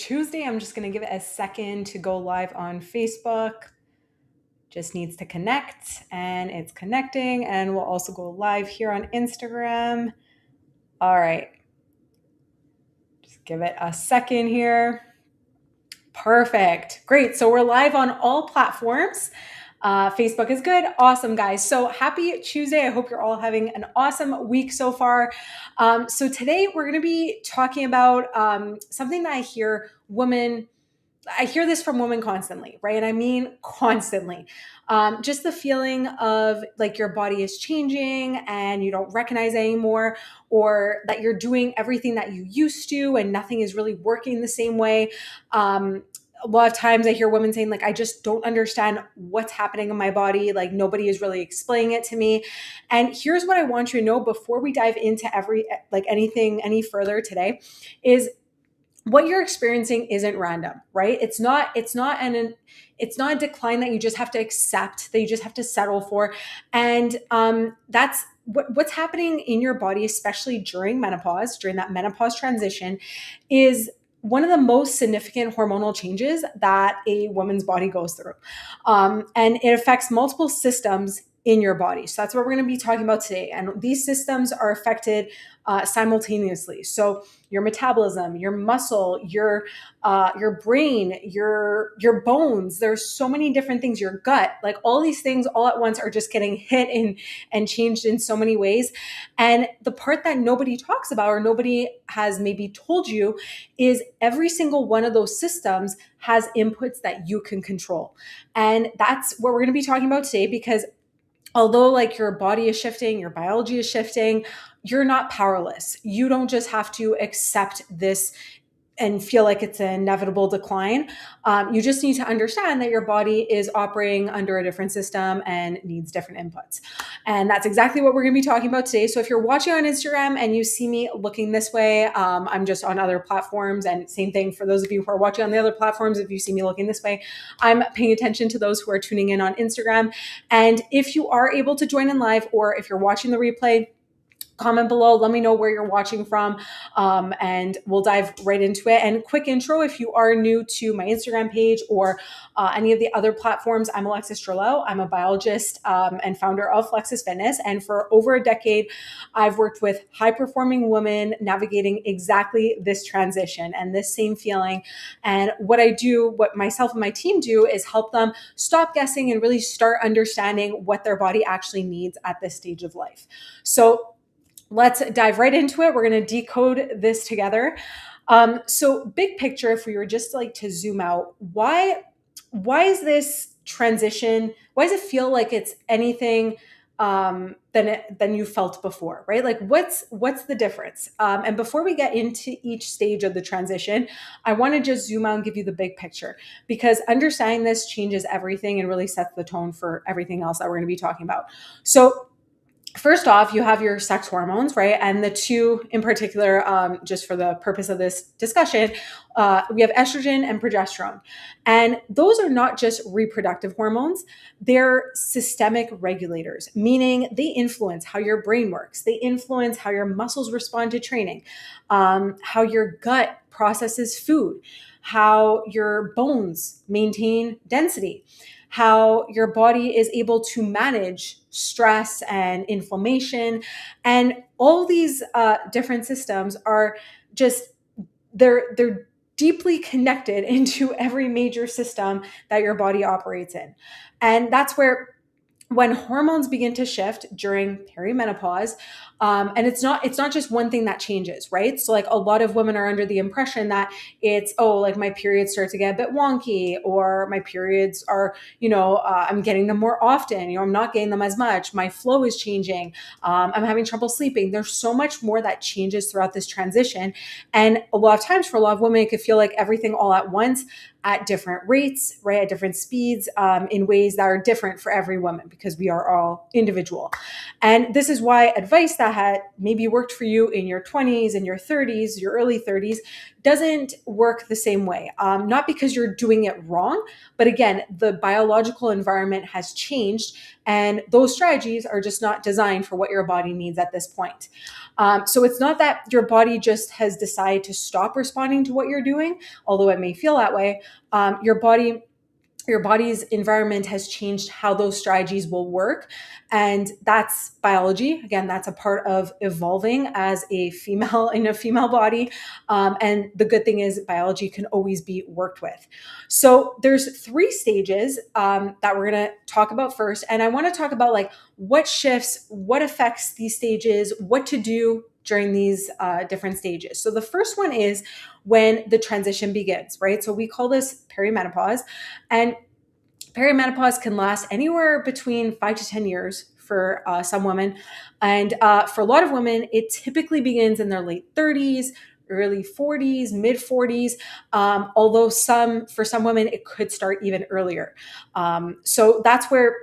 Tuesday. I'm just going to give it a second to go live on Facebook. Just needs to connect, and it's connecting, and we'll also go live here on Instagram. All right. Just give it a second here. Perfect. Great. So we're live on all platforms. Facebook is good. Awesome, guys. So happy Tuesday. I hope you're all having an awesome week so far. So today we're going to be talking about something that I hear this from women constantly, right? And I mean constantly. Just the feeling of like your body is changing and you don't recognize it anymore, or that you're doing everything that you used to and nothing is really working the same way. A lot of times I hear women saying, like, I just don't understand what's happening in my body. Like, nobody is really explaining it to me. And here's what I want you to know before we dive into anything any further today is what you're experiencing isn't random, right? It's not a decline that you just have to accept, that you just have to settle for. And that's what's happening in your body, especially during menopause, during that menopause transition, is one of the most significant hormonal changes that a woman's body goes through. And it affects multiple systems in your body. So that's what we're going to be talking about today. And these systems are affected simultaneously. So your metabolism, your muscle, your brain, your bones, there's so many different things, your gut, like all these things all at once are just getting hit and changed in so many ways. And the part that nobody talks about or nobody has maybe told you is every single one of those systems has inputs that you can control. And that's what we're going to be talking about today, because although like your body is shifting, your biology is shifting, you're not powerless. You don't just have to accept this and feel like it's an inevitable decline. You just need to understand that your body is operating under a different system and needs different inputs. And that's exactly what we're going to be talking about today. So if you're watching on Instagram and you see me looking this way, I'm just on other platforms, and same thing for those of you who are watching on the other platforms. If you see me looking this way, I'm paying attention to those who are tuning in on Instagram. And if you are able to join in live, or if you're watching the replay, comment below, let me know where you're watching from, and we'll dive right into it. And quick intro, if you are new to my Instagram page or any of the other platforms, I'm Alexis Trello. I'm a biologist and founder of Flexus Fitness. And for over a decade, I've worked with high-performing women navigating exactly this transition and this same feeling. And what myself and my team do is help them stop guessing and really start understanding what their body actually needs at this stage of life. So let's dive right into it. We're going to decode this together. So big picture, if we were just like to zoom out, why is this transition, why does it feel like it's anything than you felt before, right? Like what's the difference? And before we get into each stage of the transition, I want to just zoom out and give you the big picture, because understanding this changes everything and really sets the tone for everything else that we're going to be talking about. So first off, you have your sex hormones, right? And the two in particular, just for the purpose of this discussion, we have estrogen and progesterone. And those are not just reproductive hormones, they're systemic regulators, meaning they influence how your brain works. They influence how your muscles respond to training, how your gut processes food, how your bones maintain density, how your body is able to manage stress and inflammation. And all these different systems are just, they're deeply connected into every major system that your body operates in. And that's where when hormones begin to shift during perimenopause, and it's not just one thing that changes, right? So like a lot of women are under the impression that it's, like my periods start to get a bit wonky, or my periods are, I'm getting them more often, I'm not getting them as much. My flow is changing. I'm having trouble sleeping. There's so much more that changes throughout this transition. And a lot of times for a lot of women, it could feel like everything all at once at different rates, right? At different speeds, in ways that are different for every woman, because we are all individual. And this is why advice that had maybe worked for you in your 20s and your 30s, your early 30s, doesn't work the same way. Not because you're doing it wrong, but again, the biological environment has changed and those strategies are just not designed for what your body needs at this point. So it's not that your body just has decided to stop responding to what you're doing, although it may feel that way. Your body's environment has changed how those strategies will work. And that's biology. Again, that's a part of evolving as a female in a female body. And the good thing is biology can always be worked with. So there's 3 stages that we're going to talk about first. And I want to talk about like what shifts, what affects these stages, what to do during these different stages. So the first one is when the transition begins, right? So we call this perimenopause. And perimenopause can last anywhere between 5 to 10 years for some women. And for a lot of women, it typically begins in their late 30s, early 40s, mid 40s. Although for some women, it could start even earlier. So that's where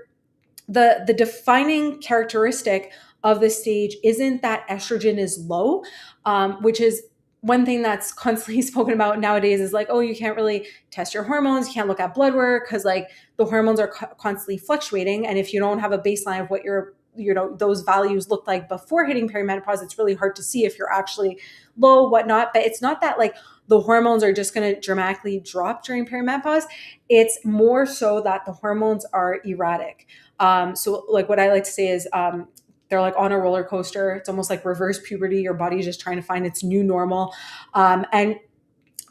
the defining characteristic of this stage isn't that estrogen is low, which is one thing that's constantly spoken about nowadays is like, oh, you can't really test your hormones. You can't look at blood work because like the hormones are constantly fluctuating. And if you don't have a baseline of what those values look like before hitting perimenopause, it's really hard to see if you're actually low, whatnot. But it's not that like the hormones are just going to dramatically drop during perimenopause. It's more so that the hormones are erratic. So like what I like to say is, they're like on a roller coaster. It's almost like reverse puberty. Your body's just trying to find its new normal. And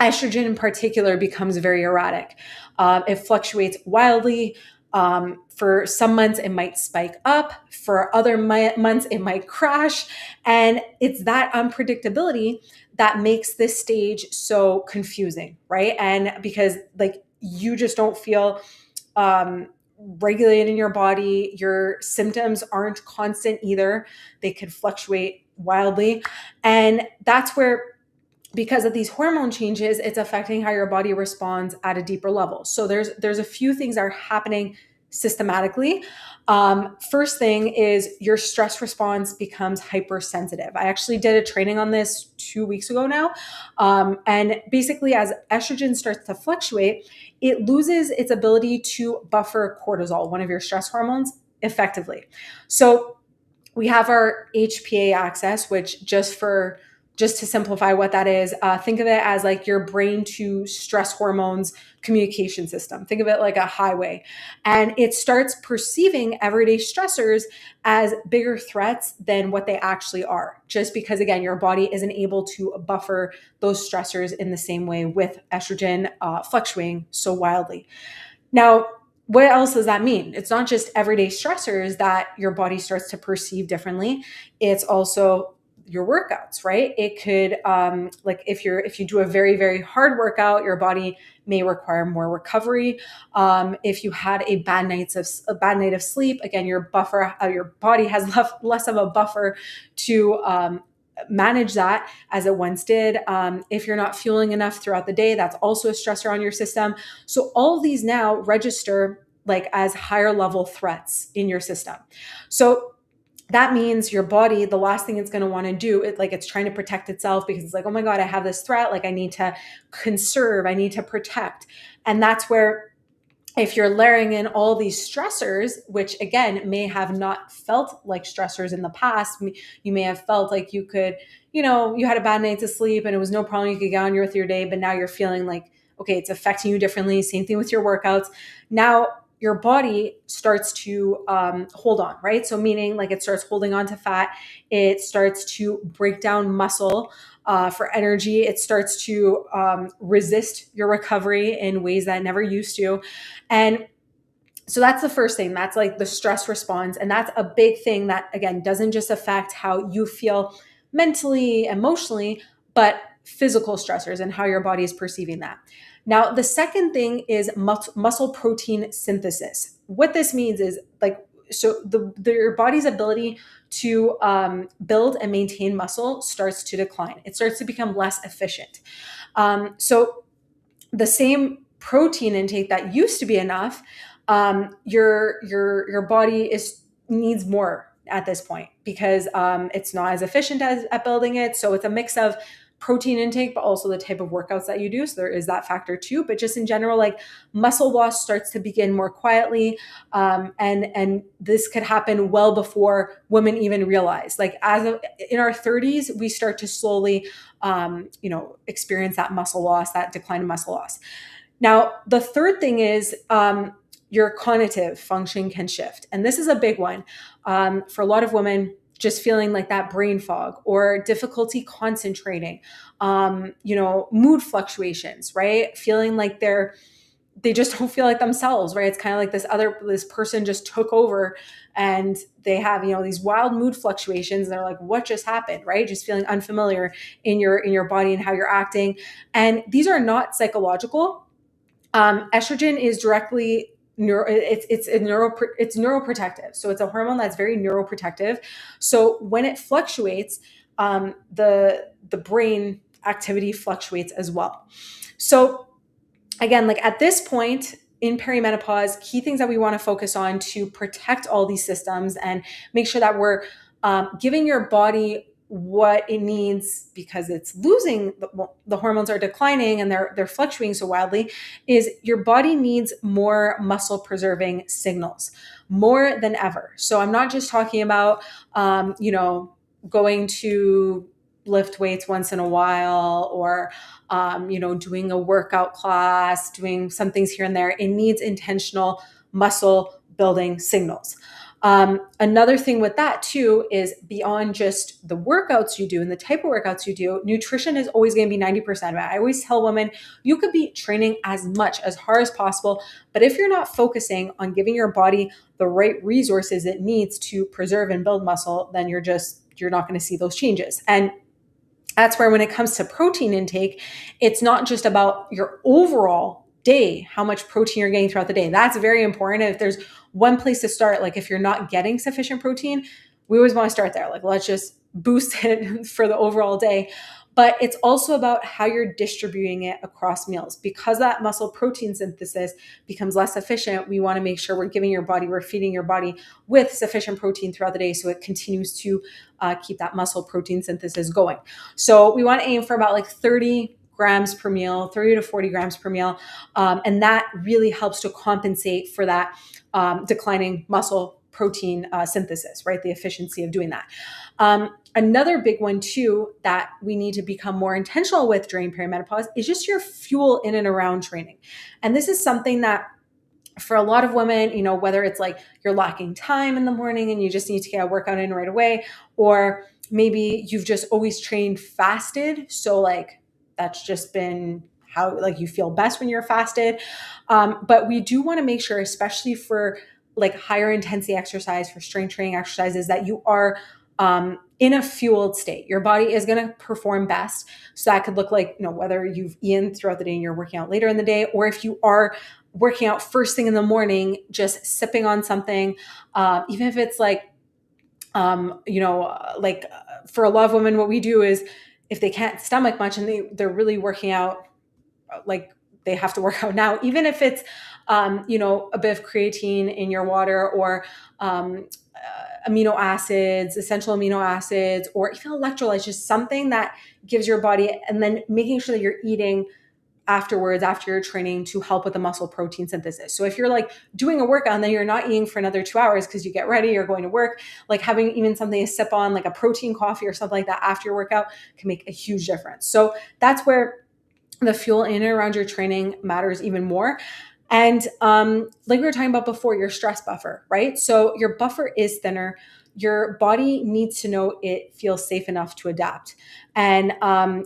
estrogen in particular becomes very erratic. It fluctuates wildly. For some months, it might spike up. For other months, it might crash. And it's that unpredictability that makes this stage so confusing, right? And because like you just don't feel regulated in your body, your symptoms aren't constant either. They could fluctuate wildly. And that's where, because of these hormone changes, it's affecting how your body responds at a deeper level. So there's a few things that are happening systematically. First thing is your stress response becomes hypersensitive. I actually did a training on this 2 weeks ago now. And basically as estrogen starts to fluctuate, it loses its ability to buffer cortisol, one of your stress hormones, effectively. So we have our HPA axis, which just to simplify what that is, think of it as like your brain to stress hormones communication system. Think of it like a highway. And it starts perceiving everyday stressors as bigger threats than what they actually are. Just because, again, your body isn't able to buffer those stressors in the same way with estrogen fluctuating so wildly. Now, what else does that mean? It's not just everyday stressors that your body starts to perceive differently. It's also your workouts, right? It could, like if you do a very, very hard workout, your body may require more recovery. If you had a bad night of sleep, again, your body has less of a buffer to manage that as it once did. If you're not fueling enough throughout the day, that's also a stressor on your system. So all of these now register like as higher level threats in your system. So that means your body, the last thing it's going to want to do, it's trying to protect itself because it's like, oh my God, I have this threat. Like I need to conserve, I need to protect. And that's where if you're layering in all these stressors, which again, may have not felt like stressors in the past, you may have felt like you could, you had a bad night to sleep and it was no problem. You could get on with your day, but now you're feeling like, okay, it's affecting you differently. Same thing with your workouts. Now, your body starts to hold on, right? So meaning like it starts holding on to fat. It starts to break down muscle for energy. It starts to resist your recovery in ways that it never used to. And so that's the first thing. That's like the stress response. And that's a big thing that, again, doesn't just affect how you feel mentally, emotionally, but physical stressors and how your body is perceiving that. Now, the second thing is muscle protein synthesis. What this means is your body's ability to build and maintain muscle starts to decline. It starts to become less efficient. So the same protein intake that used to be enough your body needs more at this point because it's not as efficient at building it. So it's a mix of protein intake, but also the type of workouts that you do. So there is that factor too. But just in general, like muscle loss starts to begin more quietly, and this could happen well before women even realize. Like in our 30s, we start to slowly, experience that muscle loss, that decline in muscle loss. Now, the third thing is your cognitive function can shift. And this is a big one for a lot of women, just feeling like that brain fog or difficulty concentrating, mood fluctuations, right? Feeling like they just don't feel like themselves, right? It's kind of like this person just took over and they have, these wild mood fluctuations. And they're like, what just happened, right? Just feeling unfamiliar in your body and how you're acting. And these are not psychological. Estrogen is directly it's neuroprotective. So it's a hormone that's very neuroprotective. So when it fluctuates, the brain activity fluctuates as well. So again, like at this point in perimenopause, key things that we want to focus on to protect all these systems and make sure that we're giving your body what it needs because it's losing the hormones are declining and they're fluctuating so wildly, is your body needs more muscle preserving signals more than ever. So I'm not just talking about going to lift weights once in a while or doing a workout class, doing some things here and there. It needs intentional muscle building signals. Another thing with that too is beyond just the workouts you do and the type of workouts you do, nutrition is always going to be 90% of it. I always tell women, you could be training as hard as possible, but if you're not focusing on giving your body the right resources it needs to preserve and build muscle, then you're not going to see those changes. And that's where when it comes to protein intake, it's not just about your overall day, how much protein you're getting throughout the day. That's very important. If there's one place to start, like if you're not getting sufficient protein, we always want to start there. Like let's just boost it for the overall day. But it's also about how you're distributing it across meals. Because that muscle protein synthesis becomes less efficient, we want to make sure we're feeding your body with sufficient protein throughout the day so it continues to keep that muscle protein synthesis going. So we want to aim for about like 30 grams per meal, 30 to 40 grams per meal. And that really helps to compensate for that declining muscle protein synthesis, right? The efficiency of doing that. Another big one too that we need to become more intentional with during perimenopause is just your fuel in and around training. And this is something that for a lot of women, whether it's like you're lacking time in the morning and you just need to get a workout in right away, or maybe you've just always trained fasted. So like that's just been how like you feel best when you're fasted. But we do want to make sure, especially for like higher intensity exercise, for strength training exercises, that you are in a fueled state. Your body is going to perform best. So that could look like, whether you've eaten throughout the day and you're working out later in the day, or if you are working out first thing in the morning, just sipping on something, even if it's like, for a lot of women, what we do is if they can't stomach much and they're really working out, like they have to work out now, even if it's, a bit of creatine in your water or amino acids, essential amino acids, or even electrolytes, just something that gives your body, and then making sure that you're eating afterwards, after your training, to help with the muscle protein synthesis. So if you're like doing a workout and then you're not eating for another 2 hours because you get ready, you're going to work, like having even something to sip on, like a protein coffee or something like that after your workout can make a huge difference. So that's where the fuel in and around your training matters even more. And like we were talking about before, your stress buffer, right? So your buffer is thinner. Your body needs to know it feels safe enough to adapt. And a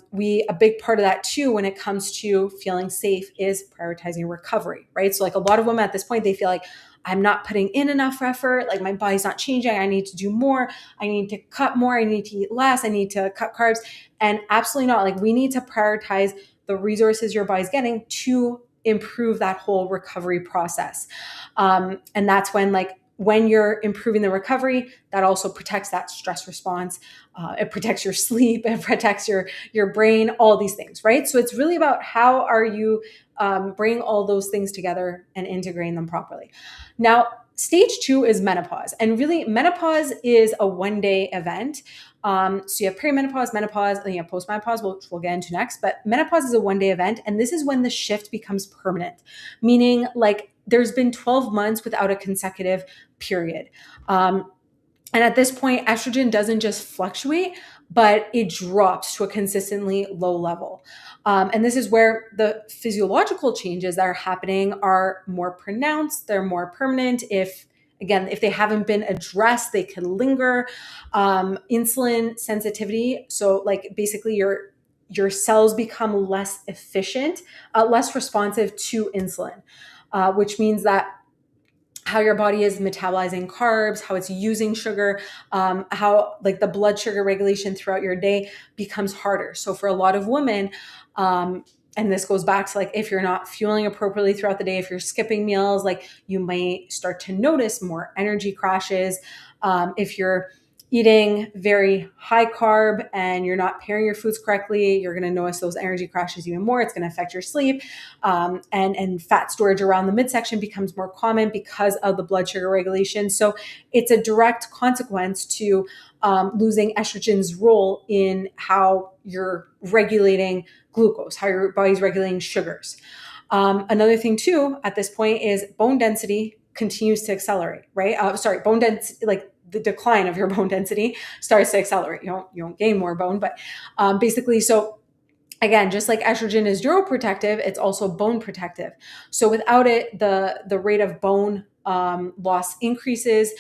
big part of that too, when it comes to feeling safe, is prioritizing recovery, right? So like a lot of women at this point, they feel like, I'm not putting in enough effort. Like my body's not changing. I need to do more. I need to cut more. I need to eat less. I need to cut carbs. And absolutely not. Like we need to prioritize the resources your body's getting to improve that whole recovery process. And that's when like when you're improving the recovery, that also protects that stress response. It protects your sleep, it protects your brain, all these things, right? So it's really about how are you bringing all those things together and integrating them properly. Now, stage 2 is menopause. And really, menopause is a one-day event. So you have perimenopause, menopause, and you have postmenopause, which we'll get into next. But menopause is a one-day event. And this is when the shift becomes permanent, meaning like there's been 12 months without a consecutive period. And at this point, estrogen doesn't just fluctuate, but it drops to a consistently low level. And this is where the physiological changes that are happening are more pronounced, they're more permanent. If they haven't been addressed, they can linger. Insulin sensitivity. So like basically your cells become less efficient, less responsive to insulin, which means that how your body is metabolizing carbs, how it's using sugar, how like the blood sugar regulation throughout your day becomes harder. So for a lot of women, and this goes back to like if you're not fueling appropriately throughout the day, if you're skipping meals, like you might start to notice more energy crashes. If you're eating very high carb and you're not pairing your foods correctly, you're going to notice those energy crashes even more. It's going to affect your sleep. And fat storage around the midsection becomes more common because of the blood sugar regulation. So it's a direct consequence to losing estrogen's role in how you're regulating glucose, how your body's regulating sugars. Another thing too, at this point is bone density continues to accelerate, right? Bone density, like the decline of your bone density starts to accelerate. You don't gain more bone, but basically, so again, just like estrogen is neuroprotective, it's also bone protective. So without it, the rate of bone loss increases,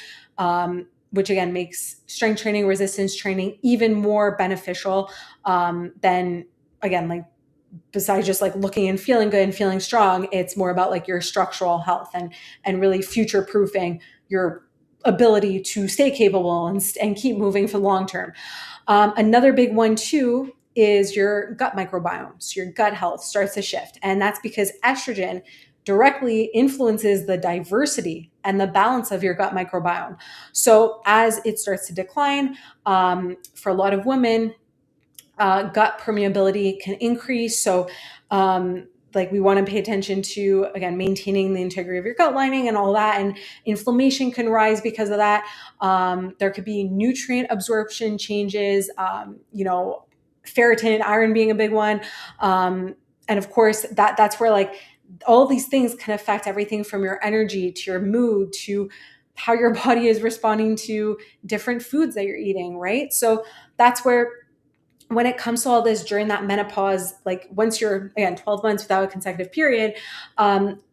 which again makes strength training, resistance training even more beneficial than, again, like besides just like looking and feeling good and feeling strong, it's more about like your structural health and really future proofing your ability to stay capable and keep moving for the long term. Another big one too is your gut microbiome. So your gut health starts to shift. And that's because estrogen directly influences the diversity and the balance of your gut microbiome. So as it starts to decline, for a lot of women, gut permeability can increase. So like we want to pay attention to, again, maintaining the integrity of your gut lining and all that. And inflammation can rise because of that. There could be nutrient absorption changes, ferritin, iron being a big one. And of course, that's where like all these things can affect everything from your energy to your mood to how your body is responding to different foods that you're eating, right? So that's where when it comes to all this during that menopause, like once you're, again, 12 months without a consecutive period,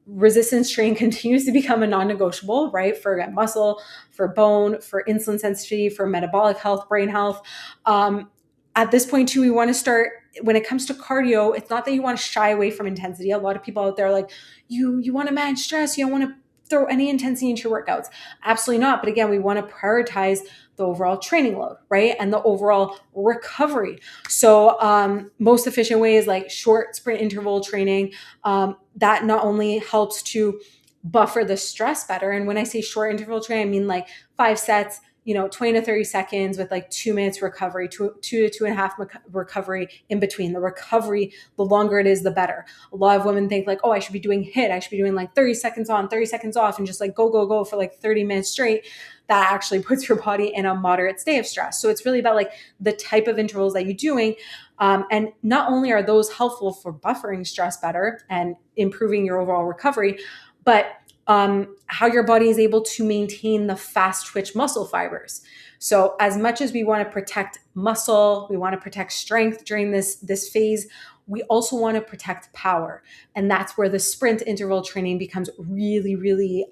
resistance training continues to become a non-negotiable, right? For again, muscle, for bone, for insulin sensitivity, for metabolic health, brain health. At this point too, we want to start, when it comes to cardio, it's not that you want to shy away from intensity. A lot of people out there are like, you want to manage stress. You don't want to throw any intensity into your workouts. Absolutely not. But again, we want to prioritize the overall training load, right? And the overall recovery. So most efficient way is like short sprint interval training. That not only helps to buffer the stress better. And when I say short interval training, I mean like 5 sets, 20 to 30 seconds with like 2 minutes recovery, two to 2.5 recovery in between. The recovery, the longer it is, the better. A lot of women think like, oh, I should be doing HIIT. I should be doing like 30 seconds on, 30 seconds off, and just like go for like 30 minutes straight. That actually puts your body in a moderate state of stress. So it's really about like the type of intervals that you're doing. And not only are those helpful for buffering stress better and improving your overall recovery, but how your body is able to maintain the fast twitch muscle fibers. So as much as we want to protect muscle, we want to protect strength during this phase, we also want to protect power. And that's where the sprint interval training becomes really, really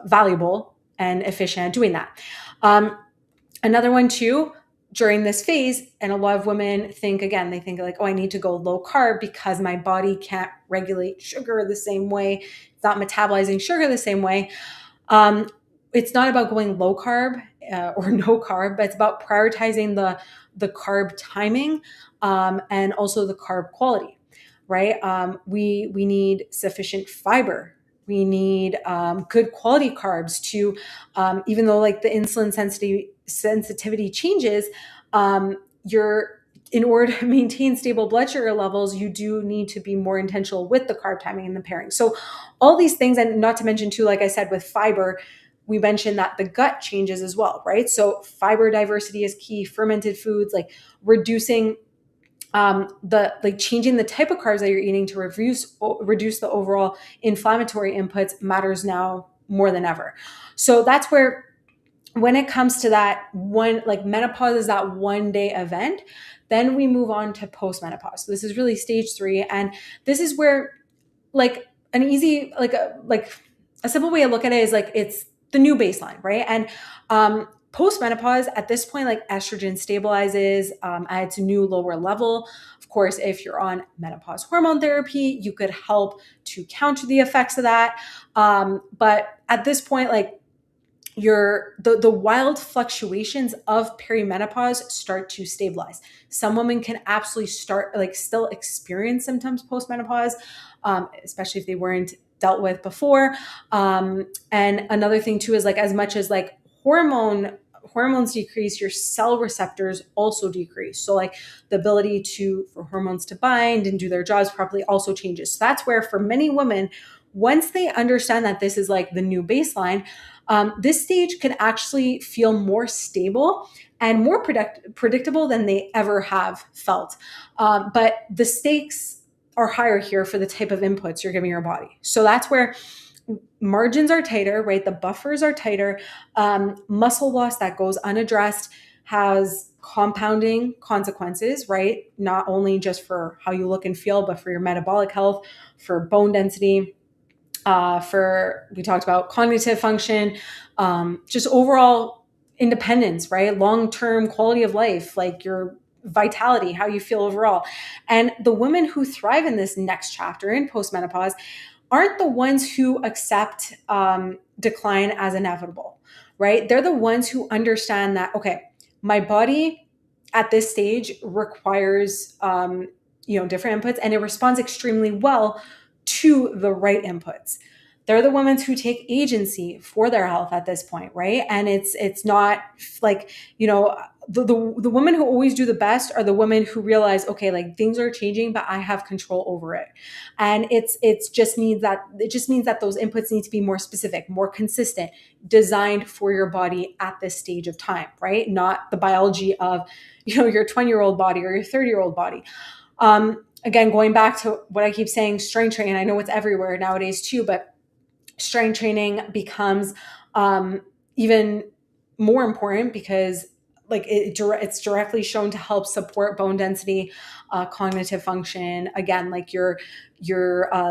valuable and efficient at doing that. Another one too, during this phase, and a lot of women think like, oh, I need to go low carb because my body can't regulate sugar the same way. It's not metabolizing sugar the same way. It's not about going low carb or no carb, but it's about prioritizing the carb timing and also the carb quality, right? We need sufficient fiber, We need good quality carbs to, even though like the insulin sensitivity changes, you're in order to maintain stable blood sugar levels, you do need to be more intentional with the carb timing and the pairing. So all these things, and not to mention too, like I said, with fiber, we mentioned that the gut changes as well, right? So fiber diversity is key, fermented foods, like reducing the like changing the type of carbs that you're eating to reduce the overall inflammatory inputs matters now more than ever. So that's where, when it comes to that one, like menopause is that 1 day event, then we move on to postmenopause. So this is really stage 3, and this is where like an easy like a simple way to look at it is like it's the new baseline, right? And postmenopause at this point, like estrogen stabilizes at its new lower level. Of course, if you're on menopause hormone therapy, you could help to counter the effects of that. But at this point, like the wild fluctuations of perimenopause start to stabilize. Some women can absolutely start like still experience symptoms postmenopause, especially if they weren't dealt with before. And another thing too is like as much as like hormones decrease, your cell receptors also decrease. So like the ability for hormones to bind and do their jobs properly also changes. So that's where for many women, once they understand that this is like the new baseline, this stage can actually feel more stable and more predictable than they ever have felt. But the stakes are higher here for the type of inputs you're giving your body. So that's where margins are tighter, right? The buffers are tighter. Muscle loss that goes unaddressed has compounding consequences, right? Not only just for how you look and feel, but for your metabolic health, for bone density, we talked about cognitive function, just overall independence, right? Long-term quality of life, like your vitality, how you feel overall. And the women who thrive in this next chapter in postmenopause aren't the ones who accept decline as inevitable, right? They're the ones who understand that, okay, my body at this stage requires, different inputs, and it responds extremely well to the right inputs. They're the women who take agency for their health at this point, right? And it's not like, the women who always do the best are the women who realize, okay, like things are changing, but I have control over it. And it just means that those inputs need to be more specific, more consistent, designed for your body at this stage of time, right? Not the biology of, your 20-year-old body or your 30-year-old body. Again, going back to what I keep saying, strength training, I know it's everywhere nowadays too, but strength training becomes even more important because like it's directly shown to help support bone density, cognitive function. Again, like your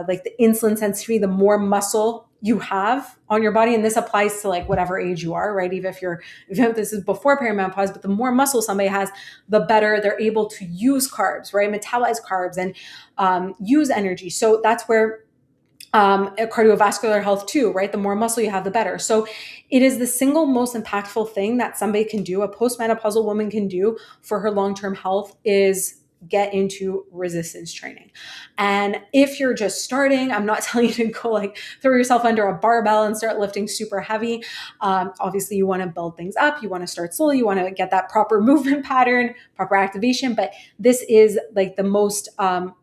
like the insulin sensitivity, the more muscle you have on your body, and this applies to like whatever age you are, right? Even if this is before perimenopause, but the more muscle somebody has, the better they're able to use carbs, right? Metabolize carbs and use energy. So that's where cardiovascular health too, right? The more muscle you have, the better. So it is the single most impactful thing that somebody can do, a postmenopausal woman can do for her long-term health, is get into resistance training. And if you're just starting, I'm not telling you to go like throw yourself under a barbell and start lifting super heavy. Obviously you want to build things up. You want to start slowly. You want to get that proper movement pattern, proper activation. But this is like the most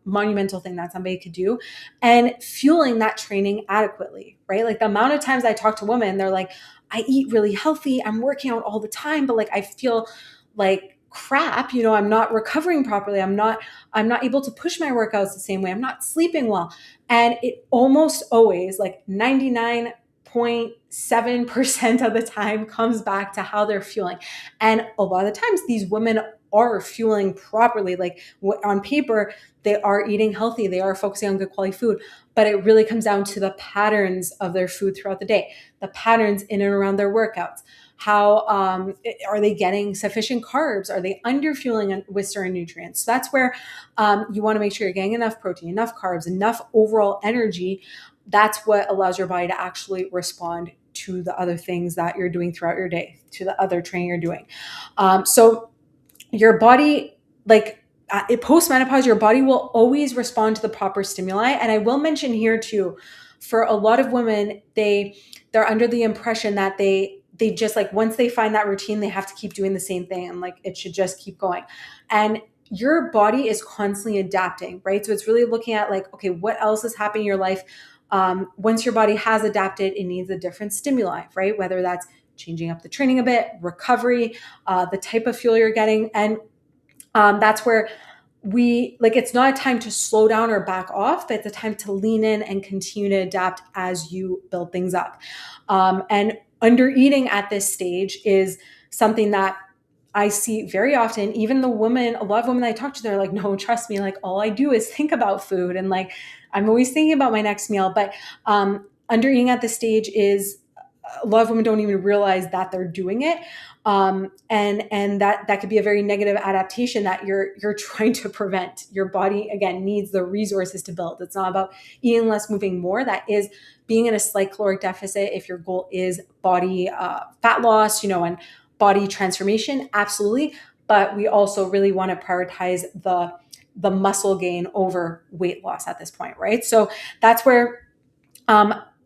monumental thing that somebody could do, and fueling that training adequately, right? Like the amount of times I talk to women, they're like, I eat really healthy. I'm working out all the time, but like, I feel like crap, I'm not recovering properly. I'm not able to push my workouts the same way. I'm not sleeping well. And it almost always, like 99.7% of the time, comes back to how they're fueling. And a lot of the times these women are fueling properly. Like on paper, they are eating healthy. They are focusing on good quality food, but it really comes down to the patterns of their food throughout the day, the patterns in and around their workouts. How are they getting sufficient carbs? Are they underfueling with certain nutrients? So that's where you want to make sure you're getting enough protein, enough carbs, enough overall energy. That's what allows your body to actually respond to the other things that you're doing throughout your day, to the other training you're doing. So your body, like post-menopause, your body will always respond to the proper stimuli. And I will mention here too, for a lot of women, they're under the impression that they just like, once they find that routine, they have to keep doing the same thing and like it should just keep going. And your body is constantly adapting, right? So it's really looking at like, okay, what else is happening in your life? Once your body has adapted, it needs a different stimuli, right? Whether that's changing up the training a bit, recovery, the type of fuel you're getting. And that's where it's not a time to slow down or back off, but it's a time to lean in and continue to adapt as you build things up. And under eating at this stage is something that I see very often. Even a lot of women I talk to, they're like, no, trust me, like all I do is think about food. And like, I'm always thinking about my next meal. But under eating at this stage is a lot of women don't even realize that they're doing it. And that could be a very negative adaptation that you're trying to prevent. Your body, again, needs the resources to build. It's not about eating less, moving more. That is being in a slight caloric deficit if your goal is body fat loss, and body transformation, absolutely. But we also really want to prioritize the muscle gain over weight loss at this point, right? So that's where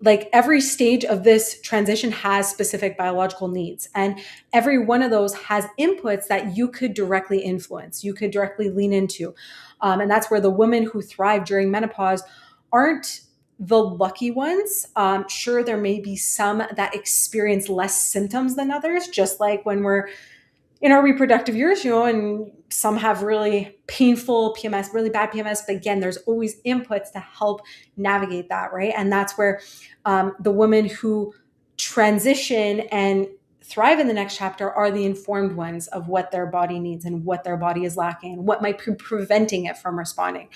like every stage of this transition has specific biological needs, and every one of those has inputs that you could directly influence, you could directly lean into. And that's where the women who thrive during menopause aren't the lucky ones. Sure, there may be some that experience less symptoms than others, just like when we're in our reproductive years, and some have really painful PMS, really bad PMS. But again, there's always inputs to help navigate that, right? And that's where the women who transition and thrive in the next chapter are the informed ones of what their body needs and what their body is lacking and what might be preventing it from responding.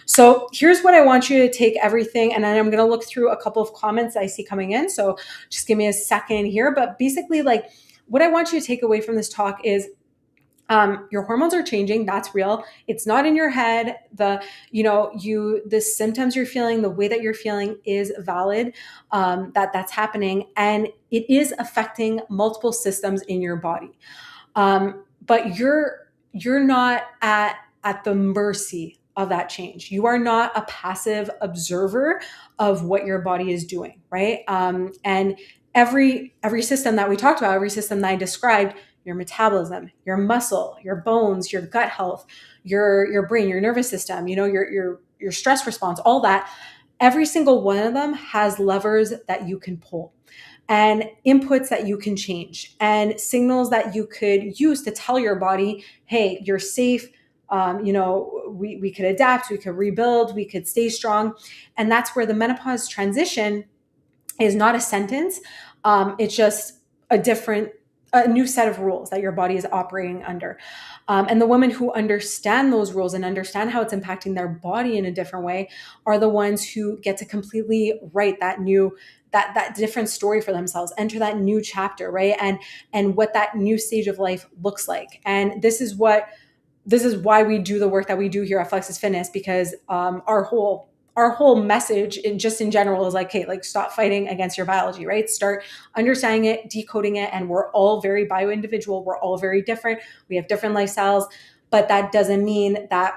So here's what I want you to take everything, and then I'm going to look through a couple of comments I see coming in. So just give me a second here. But basically, like, what I want you to take away from this talk is your hormones are changing. That's real. It's not in your head. The symptoms you're feeling, the way that you're feeling is valid. That's happening, and it is affecting multiple systems in your body. But you're not at the mercy of that change. You are not a passive observer of what your body is doing, right? And every system that we talked about, every system that I described, your metabolism, your muscle, your bones, your gut health, your brain, your nervous system, your stress response, all that, every single one of them has levers that you can pull and inputs that you can change and signals that you could use to tell your body, hey, you're safe. We could adapt, we could rebuild, we could stay strong. And that's where the menopause transition is not a sentence. It's just a new set of rules that your body is operating under. And the women who understand those rules and understand how it's impacting their body in a different way are the ones who get to completely write that different story for themselves, enter that new chapter, right? And what that new stage of life looks like. And this is why we do the work that we do here at Flexus Fitness, because our whole message in general is like, hey, like, stop fighting against your biology, right? Start understanding it, decoding it. And we're all very bio-individual. We're all very different. We have different lifestyles, but that doesn't mean that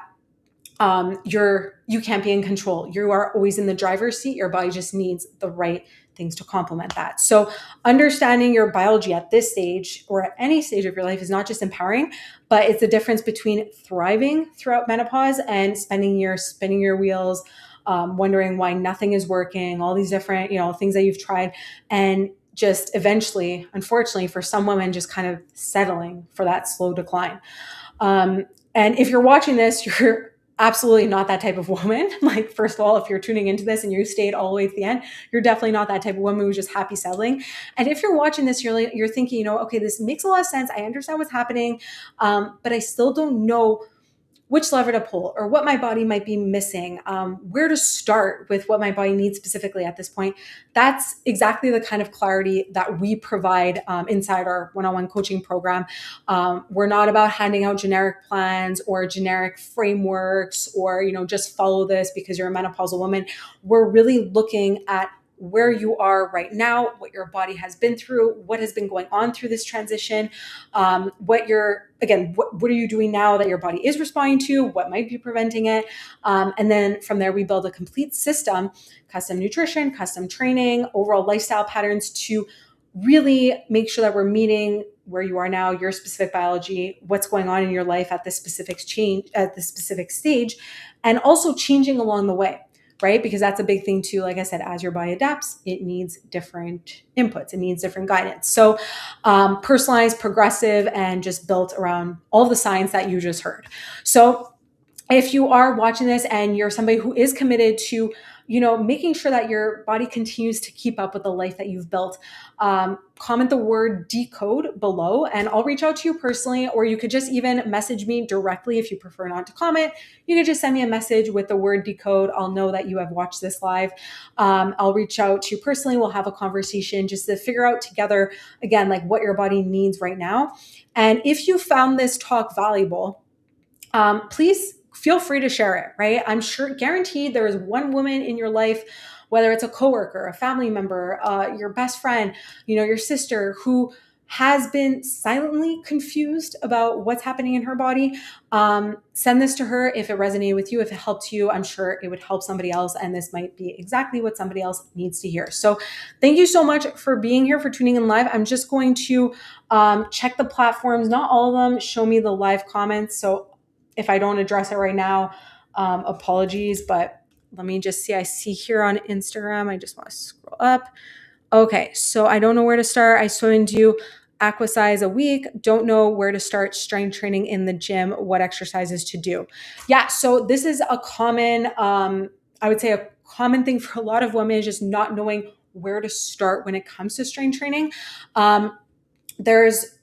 you can't be in control. You are always in the driver's seat. Your body just needs the right things to complement that. So understanding your biology at this stage or at any stage of your life is not just empowering, but it's the difference between thriving throughout menopause and spinning your wheels, wondering why nothing is working, all these different, things that you've tried, and just eventually, unfortunately, for some women, just kind of settling for that slow decline. And if you're watching this, you're absolutely not that type of woman. Like, first of all, if you're tuning into this and you stayed all the way to the end, you're definitely not that type of woman who's just happy settling. And if you're watching this, you're thinking, okay, this makes a lot of sense. I understand what's happening, but I still don't know which lever to pull or what my body might be missing, where to start with what my body needs specifically at this point. That's exactly the kind of clarity that we provide inside our one-on-one coaching program. We're not about handing out generic plans or generic frameworks or, just follow this because you're a menopausal woman. We're really looking at where you are right now, what your body has been through, what has been going on through this transition, what are you doing now that your body is responding to, what might be preventing it. And then from there, we build a complete system, custom nutrition, custom training, overall lifestyle patterns to really make sure that we're meeting where you are now, your specific biology, what's going on in your life at this specific stage, and also changing along the way, right? Because that's a big thing too. Like I said, as your body adapts, it needs different inputs, it needs different guidance. So personalized, progressive, and just built around all the science that you just heard. So if you are watching this and you're somebody who is committed to, making sure that your body continues to keep up with the life that you've built, comment the word decode below and I'll reach out to you personally, or you could just even message me directly if you prefer not to comment. You could just send me a message with the word decode. I'll know that you have watched this live. I'll reach out to you personally. We'll have a conversation just to figure out together, again, like what your body needs right now. And if you found this talk valuable, please feel free to share it, right? I'm sure, guaranteed, there is one woman in your life, whether it's a coworker, a family member, your best friend, your sister, who has been silently confused about what's happening in her body. Send this to her if it resonated with you, if it helped you. I'm sure it would help somebody else, and this might be exactly what somebody else needs to hear. So thank you so much for being here, for tuning in live. I'm just going to check the platforms, not all of them. Show me the live comments. So if I don't address it right now, apologies, but let me just see. I see here on Instagram, I just want to scroll up. Okay, so I don't know where to start. I swim and do aquasize a week. Don't know where to start strength training in the gym, what exercises to do. Yeah, so this is a common, I would say a common thing for a lot of women, is just not knowing where to start when it comes to strength training. There's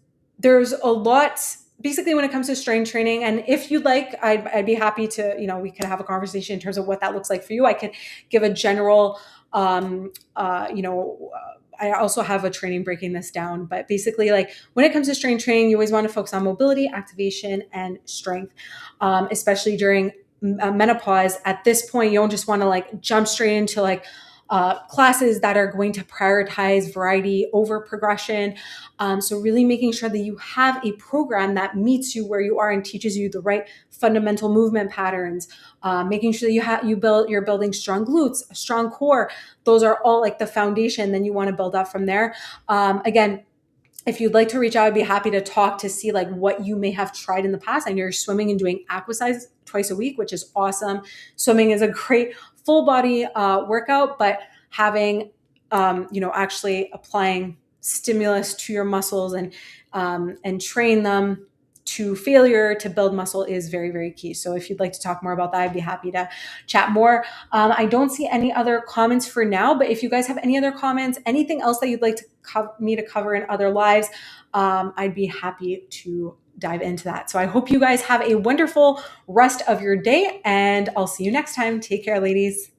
a lot, basically, when it comes to strength training. And if you'd like, I'd be happy to, we could have a conversation in terms of what that looks like for you. I could give a general, I also have a training breaking this down, but basically, like, when it comes to strength training, you always want to focus on mobility, activation, and strength, especially during menopause. At this point, you don't just want to like jump straight into like classes that are going to prioritize variety over progression. So really making sure that you have a program that meets you where you are and teaches you the right fundamental movement patterns, making sure that you're building strong glutes, a strong core. Those are all like the foundation. Then you want to build up from there. Again, if you'd like to reach out, I'd be happy to talk to see like what you may have tried in the past. And you're swimming and doing aquasize twice a week, which is awesome. Swimming is a great full body workout, but having, actually applying stimulus to your muscles and train them to failure to build muscle is very, very key. So if you'd like to talk more about that, I'd be happy to chat more. I don't see any other comments for now, but if you guys have any other comments, anything else that you'd like me to cover in other lives, I'd be happy to dive into that. So I hope you guys have a wonderful rest of your day, and I'll see you next time. Take care, ladies.